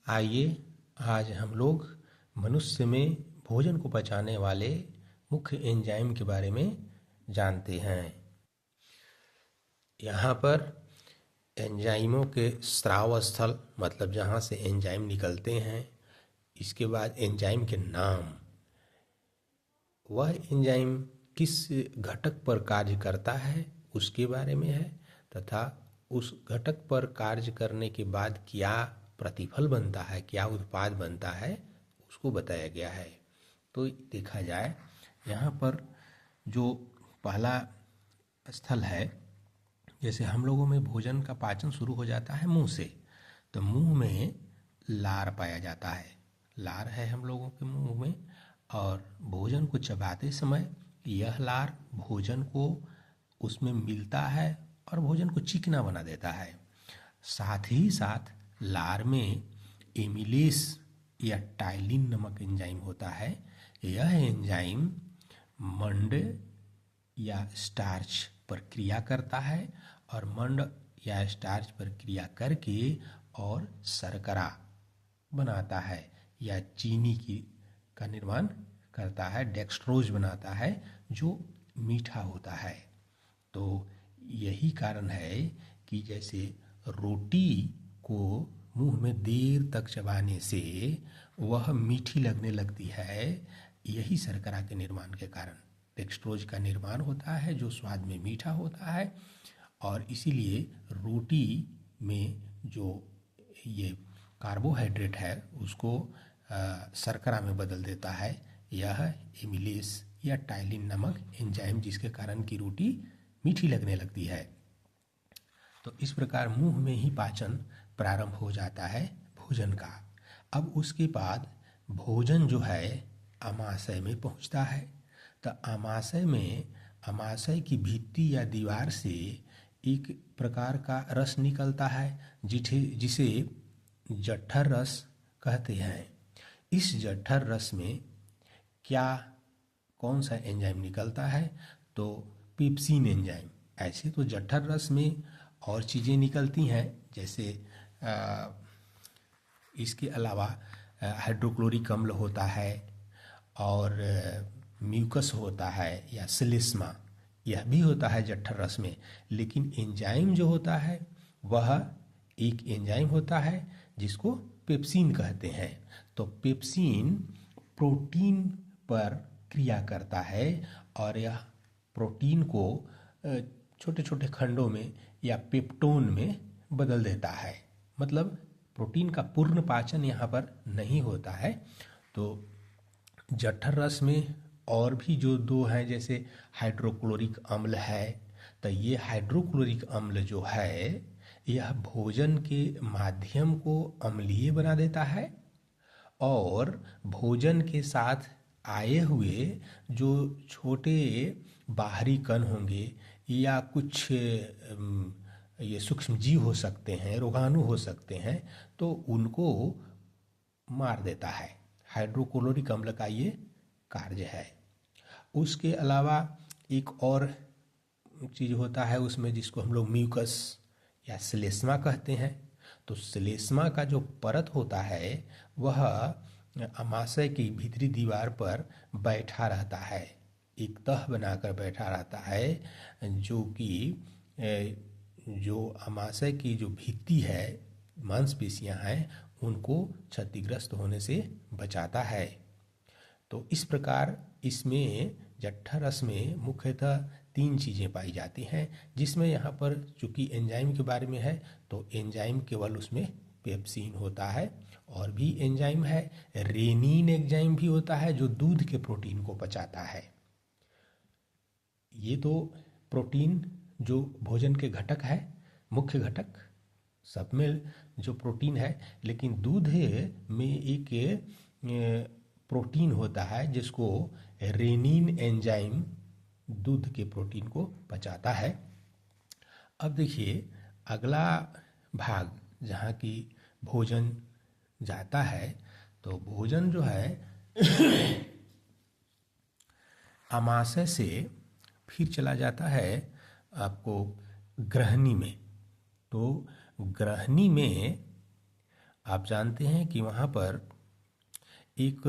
आइए आज हम लोग मनुष्य में भोजन को पचाने वाले मुख्य एंजाइम के बारे में जानते हैं। यहाँ पर एंजाइमों के स्राव स्थल मतलब जहाँ से एंजाइम निकलते हैं, इसके बाद एंजाइम के नाम, वह एंजाइम किस घटक पर कार्य करता है उसके बारे में है, तथा उस घटक पर कार्य करने के बाद क्या प्रतिफल बनता है, क्या उत्पाद बनता है, उसको बताया गया है। तो देखा जाए यहाँ पर जो पहला स्थल है, जैसे हम लोगों में भोजन का पाचन शुरू हो जाता है मुंह से, तो मुंह में लार पाया जाता है। लार है हम लोगों के मुंह में, और भोजन को चबाते समय यह लार भोजन को उसमें मिलता है और भोजन को चिकना बना देता है। साथ ही साथ लार में एमिलेस या टाइलिन नामक एंजाइम होता है। यह एंजाइम मंड या स्टार्च पर क्रिया करता है और मंड या स्टार्च पर क्रिया करके और शर्करा बनाता है या चीनी का निर्माण करता है, डेक्सट्रोज बनाता है जो मीठा होता है। तो यही कारण है कि जैसे रोटी को मुंह में देर तक चबाने से वह मीठी लगने लगती है, यही शर्करा के निर्माण के कारण डेक्सट्रोज का निर्माण होता है जो स्वाद में मीठा होता है। और इसीलिए रोटी में जो ये कार्बोहाइड्रेट है उसको शर्करा में बदल देता है यह एमिलेस या टाइलिन नामक एंजाइम, जिसके कारण की रोटी मीठी लगने लगती है। तो इस प्रकार मुंह में ही पाचन प्रारंभ हो जाता है भोजन का। अब उसके बाद भोजन जो है आमाशय में पहुंचता है। तो आमाशय में आमाशय की भित्ति या दीवार से एक प्रकार का रस निकलता है जिसे जठर रस कहते हैं। इस जठर रस में कौन सा एंजाइम निकलता है? तो पेप्सिन एंजाइम। ऐसे तो जठर रस में और चीज़ें निकलती हैं, जैसे इसके अलावा हाइड्रोक्लोरिक अम्ल होता है और म्यूकस होता है या श्लेष्मा, यह भी होता है जठर रस में। लेकिन एंजाइम जो होता है वह एक एंजाइम होता है जिसको पेप्सिन कहते हैं। तो पेप्सिन प्रोटीन पर क्रिया करता है और यह प्रोटीन को छोटे छोटे खंडों में या पेप्टोन में बदल देता है। मतलब प्रोटीन का पूर्ण पाचन यहाँ पर नहीं होता है। तो जठर रस में और भी जो दो हैं, जैसे हाइड्रोक्लोरिक अम्ल है, तो ये हाइड्रोक्लोरिक अम्ल जो है यह भोजन के माध्यम को अम्लीय बना देता है और भोजन के साथ आए हुए जो छोटे बाहरी कण होंगे या कुछ ये सूक्ष्म जीव हो सकते हैं, रोगाणु हो सकते हैं, तो उनको मार देता है। हाइड्रोक्लोरिक अम्ल का ये कार्य है। उसके अलावा एक और चीज़ होता है उसमें, जिसको हम लोग म्यूकस या श्लेष्मा कहते हैं। तो श्लेष्मा का जो परत होता है वह आमाशय की भीतरी दीवार पर बैठा रहता है, एक तह बनाकर बैठा रहता है, जो कि जो आमाशय की जो भित्ति है, मांसपेशियां हैं, उनको क्षतिग्रस्त होने से बचाता है। तो इस प्रकार इसमें जठर रस में मुख्यतः 3 चीज़ें पाई जाती हैं, जिसमें यहाँ पर चूँकि एंजाइम के बारे में है तो एंजाइम केवल उसमें पेप्सिन होता है। और भी एंजाइम है, रेनिन एंजाइम भी होता है जो दूध के प्रोटीन को पचाता है। ये तो प्रोटीन जो भोजन के घटक है, मुख्य घटक, सब में जो प्रोटीन है। लेकिन दूध में एक प्रोटीन होता है जिसको रेनिन एंजाइम दूध के प्रोटीन को पचाता है। अब देखिए अगला भाग जहाँ की भोजन जाता है, तो भोजन जो है आमाशय से फिर चला जाता है आपको ग्रहनी में। तो ग्रहनी में आप जानते हैं कि वहाँ पर एक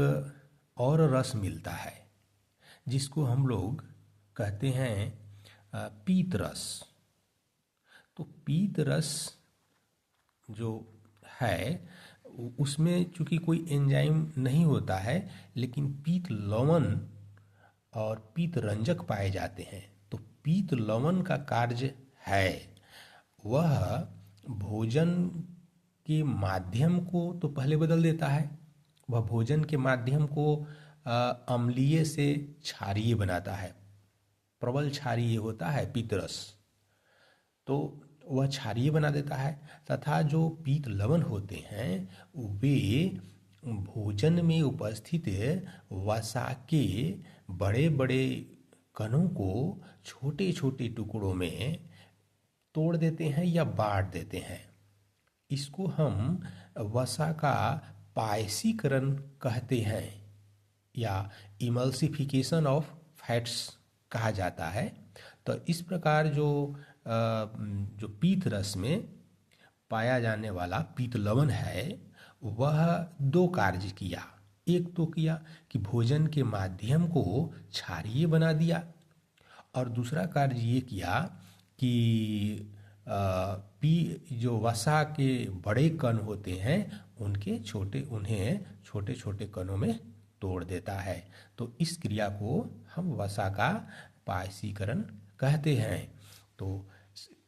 और रस मिलता है जिसको हम लोग कहते हैं पीत रस। तो पीत रस जो है उसमें चूंकि कोई एंजाइम नहीं होता है, लेकिन पीत लवण और पीत रंजक पाए जाते हैं। तो पीत लवण का कार्य है वह भोजन के माध्यम को तो पहले बदल देता है, वह भोजन के माध्यम को अम्लीय से क्षारीय बनाता है। प्रबल क्षारीय होता है पीतरस, तो वह क्षारीय बना देता है। तथा जो पीत लवण होते हैं वे भोजन में उपस्थित वसा के बड़े बड़े कणों को छोटे छोटे टुकड़ों में तोड़ देते हैं या बांट देते हैं। इसको हम वसा का पायसीकरण कहते हैं या इमल्सिफिकेशन ऑफ फैट्स कहा जाता है। तो इस प्रकार जो पीत रस में पाया जाने वाला पीत लवण है वह दो कार्य किया। एक तो किया कि भोजन के माध्यम को क्षारीय बना दिया, और दूसरा कार्य ये किया कि जो वसा के बड़े कण होते हैं उन्हें छोटे छोटे कणों में तोड़ देता है। तो इस क्रिया को हम वसा का पायसीकरण कहते हैं। तो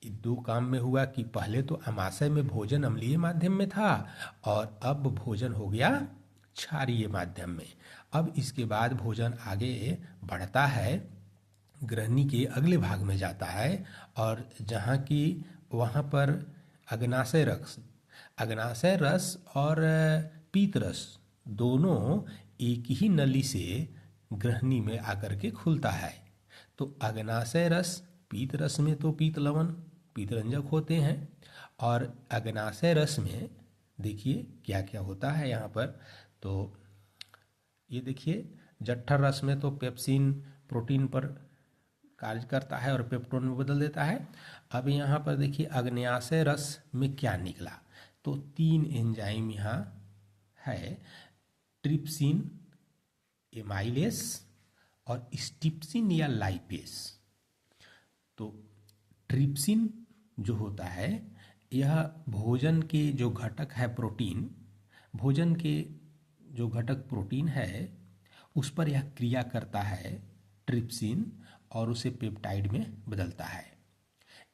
दो काम में हुआ कि पहले तो आमाशय में भोजन अम्लीय माध्यम में था और अब भोजन हो गया क्षारीय माध्यम में। अब इसके बाद भोजन आगे बढ़ता है, ग्रहणी के अगले भाग में जाता है, और जहाँ की वहाँ पर अग्नाशय रस और पीत रस दोनों एक ही नली से ग्रहणी में आकर के खुलता है। तो अग्नाशय रस पीत रस में तो पीत लवण पीत रंजक होते हैं, और अग्नाशय रस में देखिए क्या क्या होता है यहाँ पर। तो ये देखिए जठर रस में तो पेप्सिन प्रोटीन पर कार्य करता है और पेप्टोन में बदल देता है। अब यहाँ पर देखिए अग्न्याशय रस में क्या निकला, तो 3 एंजाइम यहाँ है, ट्रिप्सिन, एमाइलेस और स्टिप्सिन या लाइपेस। तो ट्रिप्सिन जो होता है यह भोजन के जो घटक है प्रोटीन, भोजन के जो घटक प्रोटीन है उस पर यह क्रिया करता है ट्रिप्सिन, और उसे पेप्टाइड में बदलता है।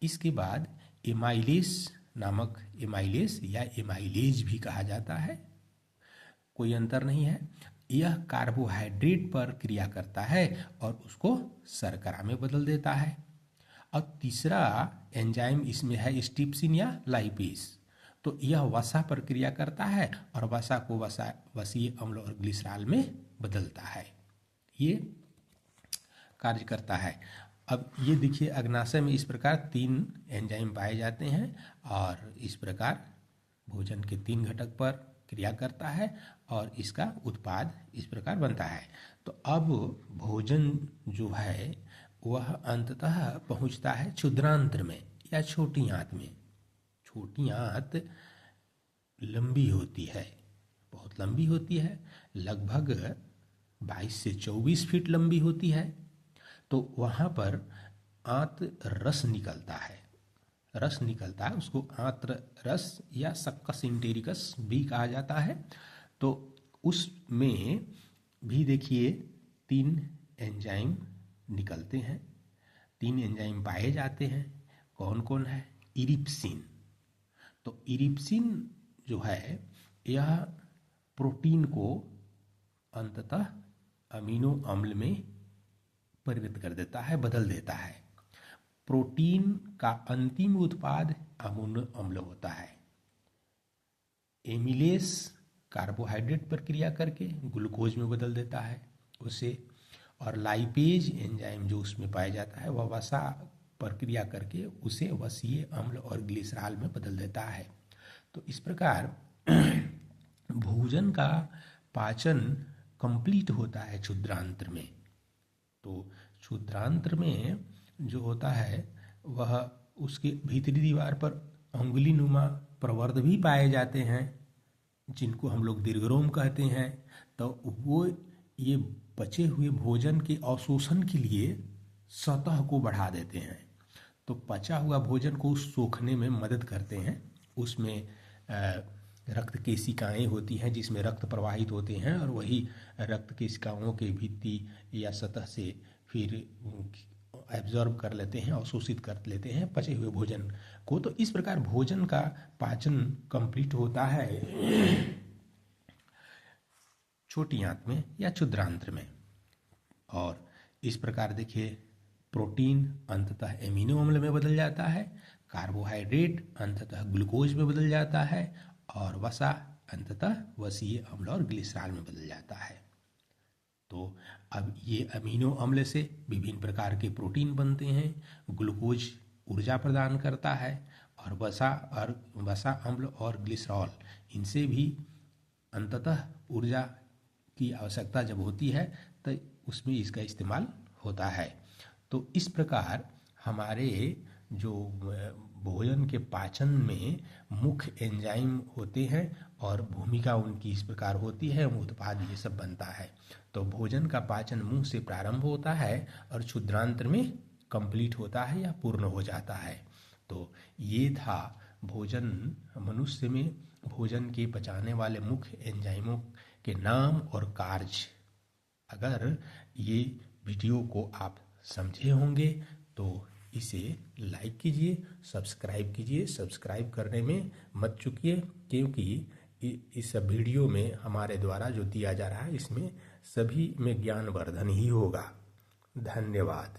इसके बाद एमाइलेस नामक, एमाइलेस या एमाइलेज भी कहा जाता है, कोई अंतर नहीं है, यह कार्बोहाइड्रेट पर क्रिया करता है और उसको शर्करा में बदल देता है। और तीसरा एंजाइम इसमें है स्टिप्सिन या लाइपेस, तो यह वसा पर क्रिया करता है और वसा को वसीय अम्ल और ग्लिसरॉल में बदलता है, ये कार्य करता है। अब ये देखिए अग्नाशय में इस प्रकार 3 एंजाइम पाए जाते हैं और इस प्रकार भोजन के 3 घटक पर क्रिया करता है और इसका उत्पाद इस प्रकार बनता है। तो अब भोजन जो है वह अंततः पहुंचता है क्षुद्रांत्र में या छोटी आंत में। छोटी आंत लंबी होती है, बहुत लंबी होती है, लगभग 22 से 24 फीट लंबी होती है। तो वहाँ पर आंत रस निकलता है, उसको आंत्र रस या सक्कस इंटेरिकस भी कहा जाता है। तो उसमें भी देखिए 3 एंजाइम निकलते हैं, 3 एंजाइम पाए जाते हैं। कौन कौन है? इरिप्सिन। तो इरिप्सिन जो है यह प्रोटीन को अंततः अमीनो अम्ल में परिवर्तित कर देता है, बदल देता है। प्रोटीन का अंतिम उत्पाद अमीनो अम्ल होता है। एमिलेस कार्बोहाइड्रेट पर क्रिया करके ग्लूकोज में बदल देता है उसे, और लाइपेज एंजाइम जो उसमें पाया जाता है वह वसा पर क्रिया करके उसे वसीय अम्ल और ग्लिसरॉल में बदल देता है। तो इस प्रकार भोजन का पाचन कंप्लीट होता है क्षुद्रांत्र में। तो क्षुद्रांत्र में जो होता है वह उसके भीतरी दीवार पर अंगुली नुमा प्रवर्ध भी पाए जाते हैं, जिनको हम लोग दीर्घरोम कहते हैं, तो वो ये बचे हुए भोजन के अवशोषण के लिए सतह को बढ़ा देते हैं। तो पचा हुआ भोजन को सोखने में मदद करते हैं। उसमें रक्त केशिकाएँ होती हैं जिसमें रक्त प्रवाहित होते हैं, और वही रक्त केशिकाओं के भित्ति या सतह से फिर एब्जॉर्ब कर लेते हैं, अवशोषित कर लेते हैं पचे हुए भोजन को। तो इस प्रकार भोजन का पाचन कंप्लीट होता है छोटी आंत में या क्षुद्रांत्र में। और इस प्रकार देखिए, प्रोटीन अंततः एमिनो अम्ल में बदल जाता है, कार्बोहाइड्रेट अंततः ग्लूकोज में बदल जाता है, और वसा अंततः वसीय अम्ल और ग्लिसरॉल में बदल जाता है। तो अब ये अमीनो अम्ल से विभिन्न प्रकार के प्रोटीन बनते हैं, ग्लूकोज ऊर्जा प्रदान करता है, और वसा अम्ल और ग्लिसरॉल इनसे भी अंततः ऊर्जा की आवश्यकता जब होती है तो उसमें इसका इस्तेमाल होता है। तो इस प्रकार हमारे जो भोजन के पाचन में मुख्य एंजाइम होते हैं और भूमिका उनकी इस प्रकार होती है, उत्पाद ये सब बनता है। तो भोजन का पाचन मुंह से प्रारंभ होता है और क्षुद्रांत्र में कंप्लीट होता है या पूर्ण हो जाता है। तो ये था भोजन, मनुष्य में भोजन के पचाने वाले मुख्य एंजाइमों के नाम और कार्य। अगर ये वीडियो को आप समझे होंगे तो इसे लाइक कीजिए, सब्सक्राइब कीजिए। सब्सक्राइब करने में मत चूकिए, क्योंकि इस वीडियो में हमारे द्वारा जो दिया जा रहा है इसमें सभी में ज्ञानवर्धन ही होगा। धन्यवाद।